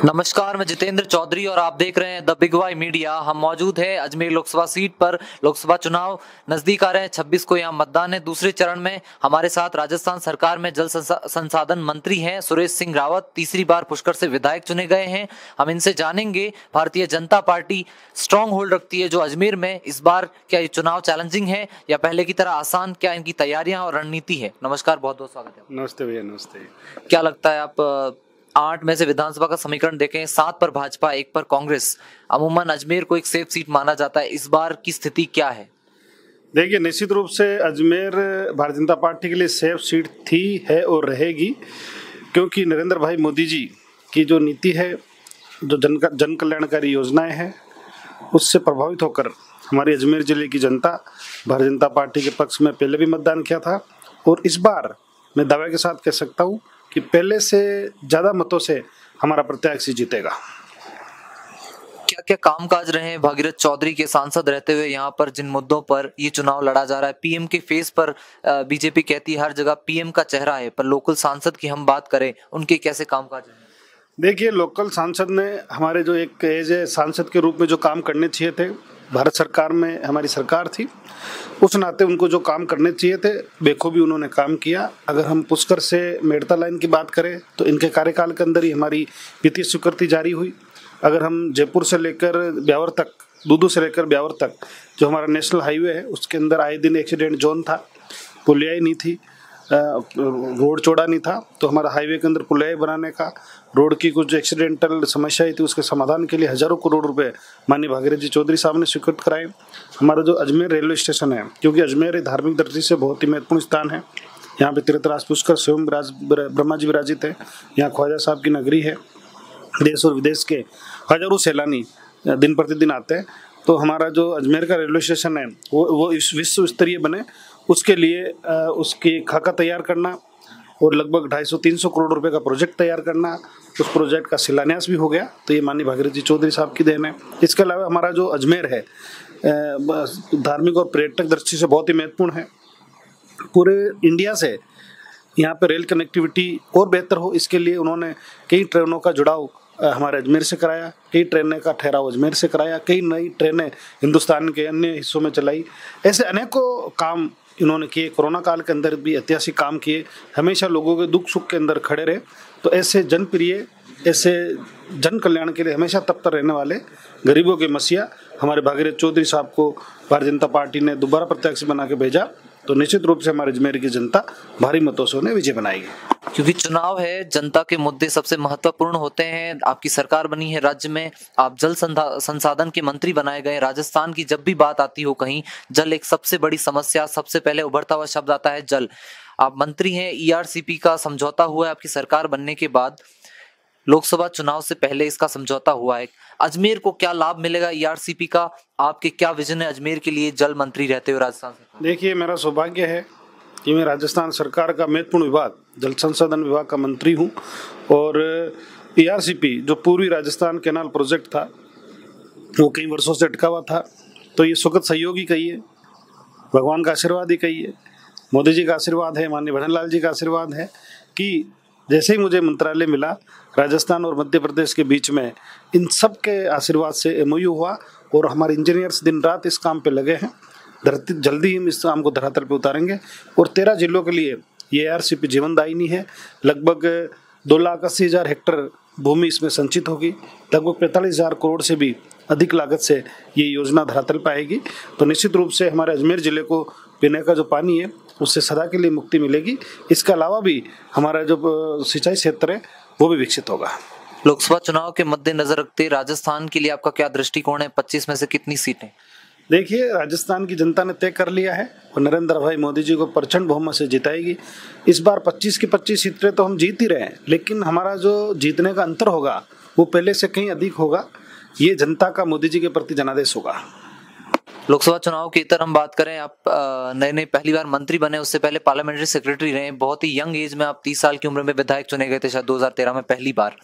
नमस्कार, मैं जितेंद्र चौधरी और आप देख रहे हैं द बिग वाई मीडिया। हम मौजूद हैं अजमेर लोकसभा सीट पर। लोकसभा चुनाव नजदीक आ रहे हैं, 26 को यहाँ मतदान है। दूसरे चरण में हमारे साथ राजस्थान सरकार में जल संसाधन मंत्री हैं सुरेश सिंह रावत, तीसरी बार पुष्कर से विधायक चुने गए हैं। हम इनसे जानेंगे Bharatiya Janata party strong hold रखती है जो अजमेर में, इस बार क्या ये चुनाव चैलेंजिंग है या पहले की तरह आसान, क्या इनकी तैयारियां और रणनीति है। नमस्कार, बहुत बहुत स्वागत है। नमस्ते भैया, नमस्ते। क्या लगता है, आप 8 में से विधानसभा का समीकरण देखें, 7 पर भाजपा, 1 पर कांग्रेस, अमूमन अजमेर को एक सेफ सीट माना जाता है, इस बार की स्थिति क्या है? देखिए, निश्चित रूप से अजमेर भारतीय जनता पार्टी के लिए सेफ सीट थी, है और रहेगी, क्योंकि नरेंद्र भाई मोदी जी की जो नीति है, जो जन कल्याणकारी योजनाएं हैं, उससे प्रभावित होकर हमारी अजमेर जिले की जनता भारतीय जनता पार्टी के पक्ष में पहले भी मतदान किया था और इस बार मैं दावे के साथ कह सकता हूँ कि पहले से ज़्यादा मतों से हमारा प्रत्याशी जीतेगा। क्या क्या कामकाज रहे हैं भागीरथ चौधरी के सांसद रहते हुए यहाँ पर, जिन मुद्दों पर ये चुनाव लड़ा जा रहा है? पीएम के फेस पर बीजेपी कहती है हर जगह पीएम का चेहरा है, पर लोकल सांसद की हम बात करें, उनके कैसे कामकाज हैं? देखिए, लोकल सांसद ने हमारे जो एक एज ए सांसद के रूप में जो काम करने चाहिए थे, भारत सरकार में हमारी सरकार थी, उस नाते उनको जो काम करने चाहिए थे बेखूबी उन्होंने काम किया। अगर हम पुष्कर से मेड़ता लाइन की बात करें तो इनके कार्यकाल के अंदर ही हमारी वित्तीय स्वीकृति जारी हुई। अगर हम जयपुर से लेकर ब्यावर तक, दूदू से लेकर ब्यावर तक जो हमारा नेशनल हाईवे है, उसके अंदर आए दिन एक्सीडेंट जोन था, पुलियाई नहीं थी, रोड चौड़ा नहीं था, तो हमारा हाईवे के अंदर पुलियाई बनाने का, रोड की कुछ एक्सीडेंटल समस्याएं थी, उसके समाधान के लिए हजारों करोड़ रुपए माननीय भागीरथ जी चौधरी साहब ने स्वीकृत कराए। हमारा जो अजमेर रेलवे स्टेशन है, क्योंकि अजमेर एक धार्मिक दृष्टि से बहुत ही महत्वपूर्ण स्थान है, यहाँ पे तीर्थराज पुष्कर स्वयं ब्रह्मा जी विराजित है, यहाँ ख्वाजा साहब की नगरी है, देश और विदेश के हजारों सैलानी दिन प्रतिदिन आते हैं। तो हमारा जो अजमेर का रेलवे स्टेशन है वो विश्व स्तरीय बने, उसके लिए उसकी खाका तैयार करना और लगभग 250-300 करोड़ रुपए का प्रोजेक्ट तैयार करना, उस प्रोजेक्ट का शिलान्यास भी हो गया। तो ये माननीय भागीरथ जी चौधरी साहब की देन है। इसके अलावा हमारा जो अजमेर है धार्मिक और पर्यटक दृष्टि से बहुत ही महत्वपूर्ण है। पूरे इंडिया से यहाँ पे रेल कनेक्टिविटी और बेहतर हो, इसके लिए उन्होंने कई ट्रेनों का जुड़ाव हमारे अजमेर से कराया, कई ट्रेनें का ठहराव अजमेर से कराया, कई नई ट्रेनें हिंदुस्तान के अन्य हिस्सों में चलाई। ऐसे अनेकों काम इन्होंने किए। कोरोना काल के अंदर भी ऐतिहासिक काम किए, हमेशा लोगों के दुख सुख के अंदर खड़े रहे। तो ऐसे जनप्रिय, ऐसे जन कल्याण के लिए हमेशा तत्पर रहने वाले गरीबों के मसीहा हमारे भागीरथ चौधरी साहब को भारतीय जनता पार्टी ने दोबारा प्रत्याशी बना के भेजा। तो निश्चित रूप से हमारे अजमेर की जनता भारी मतों से उन्हें विजय बनाएगी। क्योंकि चुनाव है, जनता के मुद्दे सबसे महत्वपूर्ण होते हैं। आपकी सरकार बनी है राज्य में, आप जल संसाधन के मंत्री बनाए गए। राजस्थान की जब भी बात आती हो कहीं, जल एक सबसे बड़ी समस्या, सबसे पहले उभरता हुआ शब्द आता है जल। आप मंत्री हैं, ईआरसीपी का समझौता हुआ है आपकी सरकार बनने के बाद, लोकसभा चुनाव से पहले इसका समझौता हुआ है। अजमेर को क्या लाभ मिलेगा ईआरसीपी का? आपके क्या विजन है अजमेर के लिए जल मंत्री रहते हुए राजस्थान सरकार? देखिए, मेरा सौभाग्य है कि मैं राजस्थान सरकार का महत्वपूर्ण विभाग जल संसाधन विभाग का मंत्री हूं और ईआरसीपी जो पूर्वी राजस्थान कैनाल प्रोजेक्ट था वो कई वर्षों से अटका हुआ था। तो ये सुखद सहयोग ही कहिए, भगवान का आशीर्वाद ही कहिए, मोदी जी का आशीर्वाद है, माननीय भजन लाल जी का आशीर्वाद है कि जैसे ही मुझे मंत्रालय मिला, राजस्थान और मध्य प्रदेश के बीच में इन सब के आशीर्वाद से एमओयू हुआ और हमारे इंजीनियर्स दिन रात इस काम पे लगे हैं। जल्दी ही इस काम को धरातल पे उतारेंगे और 13 जिलों के लिए ये ईआरसीपी जीवनदायिनी है। लगभग 2,80,000 हेक्टेयर भूमि इसमें संचित होगी, लगभग 45,000 करोड़ से भी अधिक लागत से ये योजना धरातल पे आएगी। तो निश्चित रूप से हमारे अजमेर जिले को पीने का जो पानी है उससे सदा के लिए मुक्ति मिलेगी। इसके अलावा भी हमारा जो सिंचाई क्षेत्र है वो भी विकसित होगा। लोकसभा चुनाव के मद्देनजर रखते राजस्थान के लिए आपका क्या दृष्टिकोण है? 25 में से कितनी सीटें? देखिए, राजस्थान की जनता ने तय कर लिया है और नरेंद्र भाई मोदी जी को प्रचंड बहुमत से जिताएगी। इस बार 25 की 25 सीटें तो हम जीत ही रहे हैं, लेकिन हमारा जो जीतने का अंतर होगा वो पहले से कहीं अधिक होगा। ये जनता का मोदी जी के प्रति जनादेश होगा। लोकसभा चुनाव की इतर हम बात करें, आप नए पहली बार मंत्री बने, उससे पहले पार्लियामेंट्री सेक्रेटरी रहे। बहुत ही यंग एज में आप 30 साल की उम्र में विधायक चुने गए थे, शायद 2013 में पहली बार।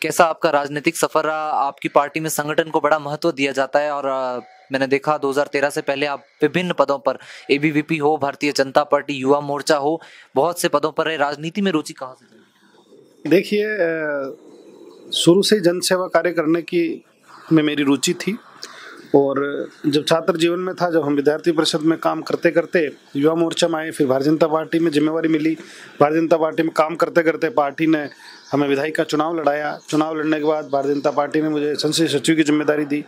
कैसा आपका राजनीतिक सफर रहा? आपकी पार्टी में संगठन को बड़ा महत्व दिया जाता है और मैंने देखा 2013 से पहले आप विभिन्न पदों पर, एबीवीपी हो, भारतीय जनता पार्टी, युवा मोर्चा हो, बहुत से पदों पर रहे। राजनीति में रुचि कहाँ से? देखिए, शुरू से ही जन सेवा कार्य करने की में मेरी रुचि थी। और जब छात्र जीवन में था, जब हम विद्यार्थी परिषद में काम करते करते युवा मोर्चा में आए, फिर भारतीय जनता पार्टी में जिम्मेवारी मिली। भारतीय जनता पार्टी में काम करते करते पार्टी ने हमें विधायक का चुनाव लड़ाया। चुनाव लड़ने के बाद भारतीय जनता पार्टी ने मुझे संसदीय सचिव की जिम्मेदारी दी।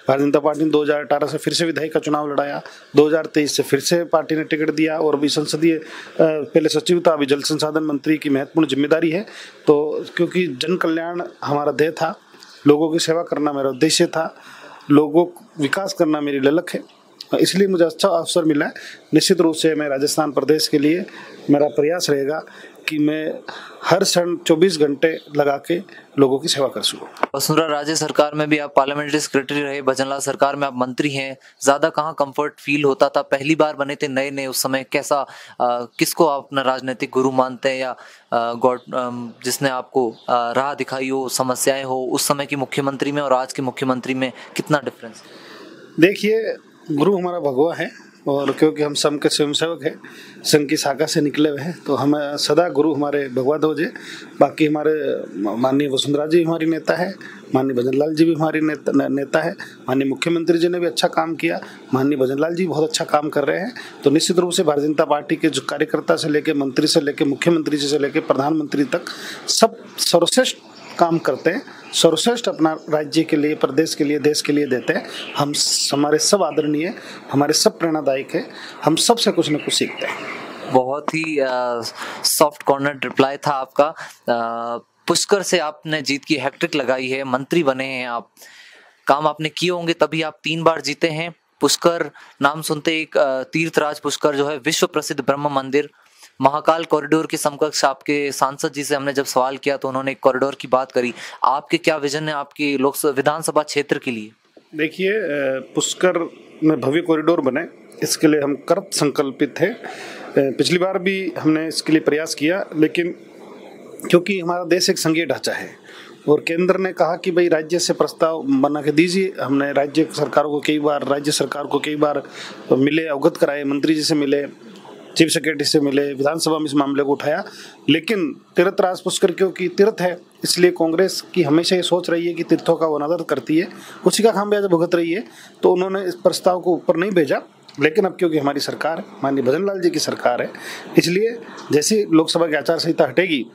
भारतीय जनता पार्टी ने 2018 से फिर से विधायक का चुनाव लड़ाया। 2023 से फिर से पार्टी ने टिकट दिया और अभी संसदीय पहले सचिव था, अभी जल संसाधन मंत्री की महत्वपूर्ण जिम्मेदारी है। तो क्योंकि जन कल्याण हमारा ध्येय था, लोगों की सेवा करना मेरा उद्देश्य था, लोगों को विकास करना मेरी ललक है, इसलिए मुझे अच्छा अवसर मिला है। निश्चित रूप से मैं राजस्थान प्रदेश के लिए मेरा प्रयास रहेगा कि मैं हर क्षण 24 घंटे लगा के लोगों की सेवा कर सकूं। वसुंधरा राजे सरकार में भी आप पार्लियामेंट्री सेक्रेटरी रहे, भजनलाल सरकार में आप मंत्री हैं, ज्यादा कहाँ कंफर्ट फील होता था? पहली बार बने थे नए नए, उस समय कैसा, किसको आप अपना राजनीतिक गुरु मानते हैं, या गॉड जिसने आपको राह दिखाई हो, समस्याएं हो, उस समय की मुख्यमंत्री में और आज के मुख्यमंत्री में कितना डिफरेंस? देखिए, गुरु हमारा भगवा है, और क्योंकि हम संघ के स्वयंसेवक हैं, संघ की शाखा से निकले हुए हैं, तो हमें सदा गुरु हमारे भगवा ध्वज है। बाकी हमारे माननीय वसुंधरा जी हमारी नेता है, माननीय भजनलाल जी भी हमारी नेता है, माननीय मुख्यमंत्री जी ने भी अच्छा काम किया, माननीय भजनलाल जी बहुत अच्छा काम कर रहे हैं। तो निश्चित रूप से भारतीय जनता पार्टी के जो कार्यकर्ता से लेकर मंत्री से लेकर मुख्यमंत्री जी से लेकर प्रधानमंत्री तक सब सर्वश्रेष्ठ काम करते हैं, सर्वश्रेष्ठ अपना राज्य के लिए, प्रदेश के लिए, देश के लिए देते हैं। हम हमारे सब आदरणीय, हमारे सब प्रेरणादायक है, हम सबसे कुछ न कुछ सीखते हैं। बहुत ही सॉफ्ट कॉर्नर रिप्लाई था आपका। पुष्कर से आपने जीत की हैट्रिक लगाई है, मंत्री बने हैं आप, काम आपने किए होंगे तभी आप 3 बार जीते हैं। पुष्कर नाम सुनते एक तीर्थराज पुष्कर जो है विश्व प्रसिद्ध ब्रह्म मंदिर, महाकाल कॉरिडोर के समकक्ष आपके सांसद जी से हमने जब सवाल किया तो उन्होंने एक कॉरिडोर की बात करी। आपके क्या विजन है आपकी विधानसभा क्षेत्र के लिए? देखिए, पुष्कर में भव्य कॉरिडोर बने, इसके लिए हम कृत संकल्पित थे। पिछली बार भी हमने इसके लिए प्रयास किया, लेकिन क्योंकि हमारा देश एक संघीय ढांचा है और केंद्र ने कहा कि भाई राज्य से प्रस्ताव बना के दीजिए। हमने राज्य सरकार को कई बार मिले, अवगत कराए, मंत्री जी से मिले, चीफ सेक्रेटरी से मिले, विधानसभा में इस मामले को उठाया, लेकिन तीर्थराज पुष्कर क्योंकि तीर्थ है, इसलिए कांग्रेस की हमेशा ये सोच रही है कि तीर्थों का वो अनादर करती है, उसी का खामियाजा भुगत रही है, तो उन्होंने इस प्रस्ताव को ऊपर नहीं भेजा। लेकिन अब क्योंकि हमारी सरकार, माननीय भजनलाल जी की सरकार है, इसलिए जैसी लोकसभा की आचार संहिता हटेगी,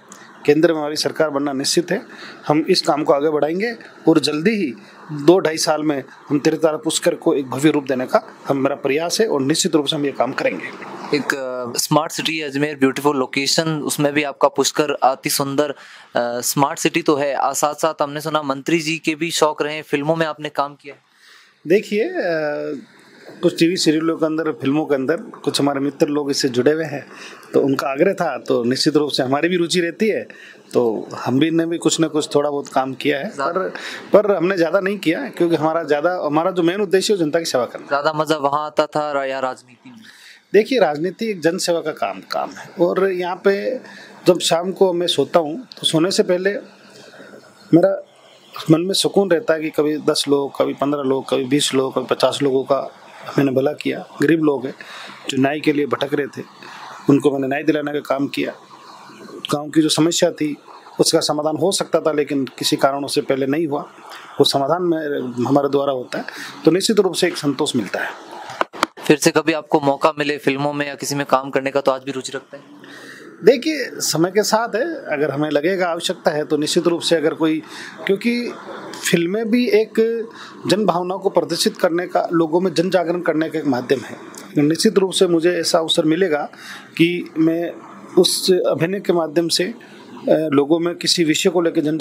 केंद्र में हमारी सरकार बनना निश्चित है। हम इस काम को आगे बढ़ाएंगे और जल्दी ही 2-2.5 साल में हम तीर्थराज पुष्कर को एक भव्य रूप देने का मेरा प्रयास है और निश्चित रूप से हम ये काम करेंगे। एक smart city Ajmer, beautiful location, उसमें भी आपका पुष्कर अति सुंदर स्मार्ट सिटी तो है। साथ साथ हमने सुना मंत्री जी के भी शौक रहे, फिल्मों में आपने काम किया। देखिए, कुछ टीवी सीरियलों के अंदर, फिल्मों के अंदर कुछ हमारे मित्र लोग इससे जुड़े हुए हैं, तो उनका आग्रह था, तो निश्चित रूप से हमारी भी रुचि रहती है, तो हम भी ने भी कुछ न कुछ थोड़ा बहुत काम किया है, पर हमने ज़्यादा नहीं किया, क्योंकि हमारा जो मेन उद्देश्य है जनता की सेवा करना। ज़्यादा मजा वहाँ आता था या राजनीति में? देखिए, राजनीति एक जन सेवा का काम है, और यहाँ पे जब शाम को मैं सोता हूँ तो सोने से पहले मेरा मन में सुकून रहता है कि कभी 10 लोग, कभी 15 लोग, कभी 20 लोग, कभी 50 लोगों का मैंने भला किया। गरीब लोग हैं जो न्याय के लिए भटक रहे थे, उनको मैंने न्याय दिलाने का काम किया। गांव की जो समस्या थी उसका समाधान हो सकता था, लेकिन किसी कारणों से पहले नहीं हुआ, वो समाधान में हमारे द्वारा होता है, तो निश्चित रूप से एक संतोष मिलता है। फिर से कभी आपको मौका मिले फिल्मों में या किसी में काम करने का, तो आज भी रुचि रखते हैं? देखिए, समय के साथ है, अगर हमें लगेगा आवश्यकता है तो निश्चित रूप से, अगर कोई, क्योंकि फिल्में भी एक जन भावनाओं को प्रदर्शित करने का, लोगों में जन जागरण करने का एक माध्यम है। निश्चित रूप से मुझे ऐसा अवसर मिलेगा कि मैं उस अभिनय के माध्यम से लोगों में किसी विषय को लेकर जन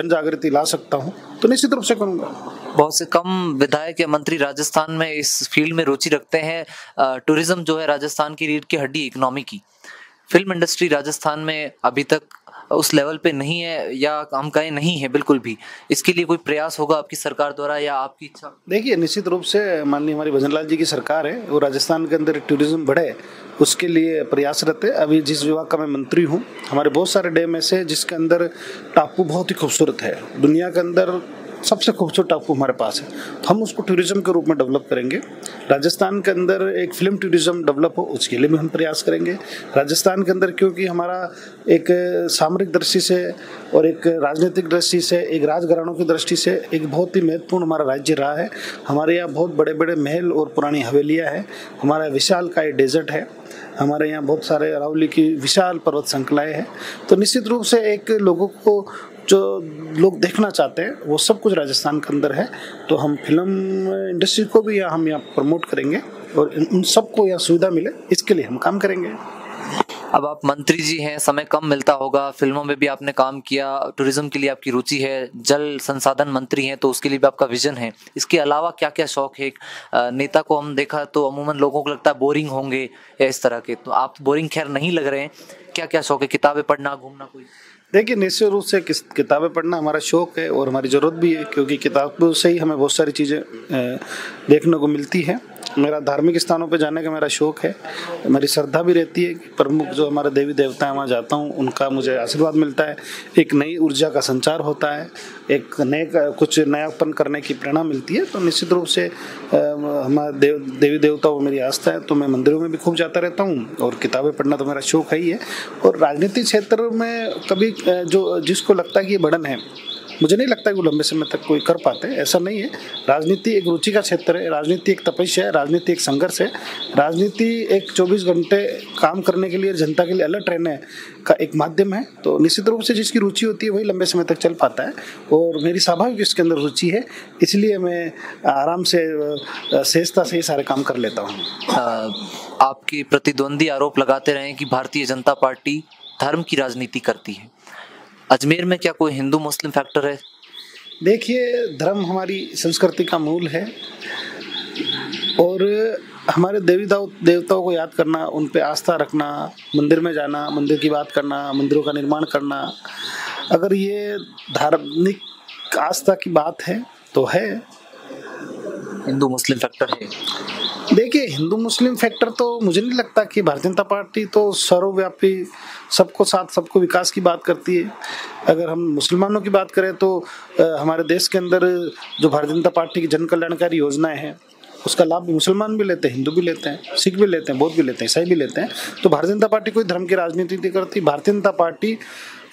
जागृति ला सकता हूँ, तो निश्चित रूप से करूँगा। बहुत से कम विधायक या मंत्री राजस्थान में इस फील्ड में रुचि रखते हैं। टूरिज्म जो है राजस्थान की रीढ़ की हड्डी इकोनॉमी की, फिल्म इंडस्ट्री राजस्थान में अभी तक उस लेवल पे नहीं है, या हम कहें नहीं है बिल्कुल भी। इसके लिए कोई प्रयास होगा आपकी सरकार द्वारा या आपकी इच्छा? देखिए, निश्चित रूप से माननीय हमारी भजनलाल जी की सरकार है, वो राजस्थान के अंदर टूरिज्म बढ़े उसके लिए प्रयासरत है। अभी जिस विभाग का मैं मंत्री हूँ, हमारे बहुत सारे डैम ऐसे जिसके अंदर टापू बहुत ही खूबसूरत है। दुनिया के अंदर सबसे खूबसूरत टापू हमारे पास है, तो हम उसको टूरिज्म के रूप में डेवलप करेंगे। राजस्थान के अंदर एक फिल्म टूरिज्म डेवलप हो, उसके लिए भी हम प्रयास करेंगे। राजस्थान के अंदर क्योंकि हमारा एक सामरिक दृष्टि से और एक राजनीतिक दृष्टि से, एक राजघरानों की दृष्टि से एक बहुत ही महत्वपूर्ण हमारा राज्य रहा है। हमारे यहाँ बहुत बड़े बड़े महल और पुरानी हवेलियाँ हैं, हमारा विशाल का डेजर्ट है, हमारे यहाँ बहुत सारे अरावली की विशाल पर्वत श्रृंखलाएँ हैं। तो निश्चित रूप से एक लोगों को जो लोग देखना चाहते हैं वो सब कुछ राजस्थान के अंदर है। तो हम फिल्म इंडस्ट्री को भी हम यहाँ प्रमोट करेंगे और उन सबको यहाँ सुविधा मिले, इसके लिए हम काम करेंगे। अब आप मंत्री जी हैं, समय कम मिलता होगा, फिल्मों में भी आपने काम किया, टूरिज्म के लिए आपकी रुचि है, जल संसाधन मंत्री हैं तो उसके लिए भी आपका विजन है। इसके अलावा क्या क्या शौक है? नेता को हम देखा तो अमूमन लोगों को लगता है बोरिंग होंगे या इस तरह के, तो आप बोरिंग खैर नहीं लग रहे हैं। क्या क्या शौक है? किताबें पढ़ना, घूमना कोई? देखिए, निश्चित रूप से किताबें पढ़ना हमारा शौक है और हमारी ज़रूरत भी है, क्योंकि किताबों से ही हमें बहुत सारी चीज़ें देखने को मिलती हैं। मेरा धार्मिक स्थानों पे जाने का मेरा शौक है, मेरी श्रद्धा भी रहती है कि प्रमुख जो हमारे देवी देवता हैं वहाँ जाता हूँ, उनका मुझे आशीर्वाद मिलता है, एक नई ऊर्जा का संचार होता है, एक नए कुछ नयापन करने की प्रेरणा मिलती है। तो निश्चित रूप से हमारे देवी देवताओं मेरी आस्था है, तो मैं मंदिरों में भी खूब जाता रहता हूँ और किताबें पढ़ना तो मेरा शौक है ही है। और राजनीतिक क्षेत्र में कभी जो जिसको लगता है कि ये बर्डन है, मुझे नहीं लगता कि वो लंबे समय तक कोई कर पाते हैं, ऐसा नहीं है। राजनीति एक रुचि का क्षेत्र है, राजनीति एक तपस्या है, राजनीति एक संघर्ष है, राजनीति एक 24 घंटे काम करने के लिए, जनता के लिए अलर्ट रहने का एक माध्यम है। तो निश्चित रूप से जिसकी रुचि होती है वही लंबे समय तक चल पाता है और मेरी स्वाभाविक इसके अंदर रुचि है, इसलिए मैं आराम से सहजता से ये सारे काम कर लेता हूँ। आपके प्रतिद्वंदी आरोप लगाते रहे कि भारतीय जनता पार्टी धर्म की राजनीति करती है। अजमेर में क्या कोई हिंदू मुस्लिम फैक्टर है? देखिए, धर्म हमारी संस्कृति का मूल है और हमारे देवी देवताओं को याद करना, उन पे आस्था रखना, मंदिर में जाना, मंदिर की बात करना, मंदिरों का निर्माण करना, अगर ये धार्मिक आस्था की बात है तो है। हिंदू मुस्लिम फैक्टर है? देखिए, हिंदू मुस्लिम फैक्टर तो मुझे नहीं लगता कि भारतीय जनता पार्टी तो सर्वव्यापी, सबको साथ सबको विकास की बात करती है। अगर हम मुसलमानों की बात करें तो हमारे देश के अंदर जो भारतीय जनता पार्टी की जन कल्याणकारी योजनाएं हैं उसका लाभ भी मुसलमान भी लेते हैं, हिंदू भी लेते हैं, सिख भी लेते हैं, बौद्ध भी लेते हैं, ईसाई भी लेते हैं। तो भारतीय जनता पार्टी कोई धर्म की राजनीति नहीं करती। भारतीय जनता पार्टी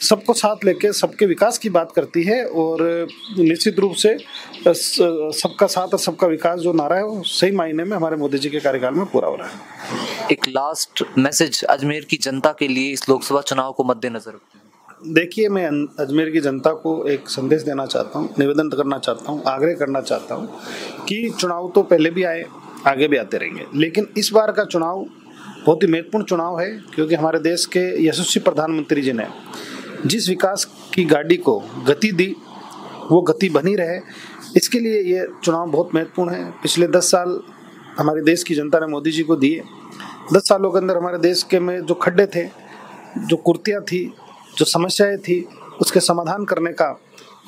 सबको साथ लेके सबके विकास की बात करती है और निश्चित रूप से सबका साथ और सबका विकास जो नारा है वो सही मायने में हमारे मोदी जी के कार्यकाल में पूरा हो रहा है। एक लास्ट मैसेज अजमेर की जनता के लिए इस लोकसभा चुनाव को मद्देनजर रखते हुए। देखिए, मैं अजमेर की जनता को एक संदेश देना चाहता हूँ, निवेदन करना चाहता हूँ, आग्रह करना चाहता हूँ कि चुनाव तो पहले भी आए, आगे भी आते रहेंगे, लेकिन इस बार का चुनाव बहुत ही महत्वपूर्ण चुनाव है, क्योंकि हमारे देश के यशस्वी प्रधानमंत्री जी ने जिस विकास की गाड़ी को गति दी वो गति बनी रहे, इसके लिए ये चुनाव बहुत महत्वपूर्ण है। पिछले 10 साल हमारे देश की जनता ने मोदी जी को दिए। 10 सालों के अंदर हमारे देश के में जो खड्डे थे, जो कुर्तियाँ थी, जो समस्याएं थी, उसके समाधान करने का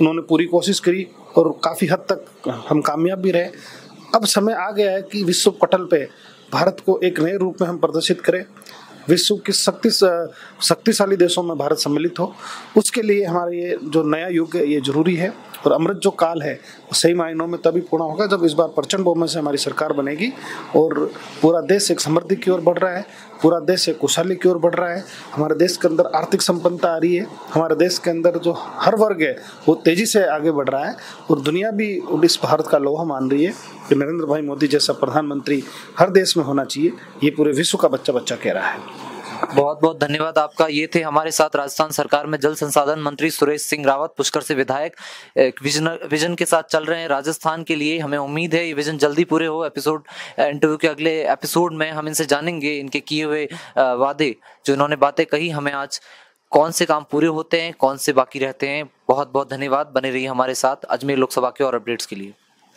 उन्होंने पूरी कोशिश करी और काफ़ी हद तक हम कामयाब भी रहे। अब समय आ गया है कि विश्व पटल पे भारत को एक नए रूप में हम प्रदर्शित करें, विश्व के शक्तिशाली देशों में भारत सम्मिलित हो। उसके लिए हमारा ये जो नया युग है ये जरूरी है और अमृत जो काल है वो सही मायनों में तभी पूर्ण होगा जब इस बार प्रचंड बहुमत से हमारी सरकार बनेगी और पूरा देश एक समृद्धि की ओर बढ़ रहा है, पूरा देश एक खुशहाली की ओर बढ़ रहा है, हमारे देश के अंदर आर्थिक संपन्नता आ रही है, हमारे देश के अंदर जो हर वर्ग है वो तेजी से आगे बढ़ रहा है और दुनिया भी इस भारत का लोहा मान रही है कि नरेंद्र भाई मोदी जैसा प्रधानमंत्री हर देश में होना चाहिए। ये पूरे विश्व का बच्चा बच्चा कह रहा है। बहुत बहुत धन्यवाद आपका। ये थे हमारे साथ राजस्थान सरकार में जल संसाधन मंत्री सुरेश सिंह रावत, पुष्कर से विधायक, एक विजन के साथ चल रहे हैं राजस्थान के लिए। हमें उम्मीद है ये विजन जल्दी पूरे हो। इंटरव्यू के अगले एपिसोड में हम इनसे जानेंगे इनके किए हुए वादे, जो इन्होंने बातें कही, हमें आज कौन से काम पूरे होते हैं, कौन से बाकी रहते हैं। बहुत बहुत धन्यवाद। बने रहिए हमारे साथ अजमेर लोकसभा के और अपडेट्स के लिए।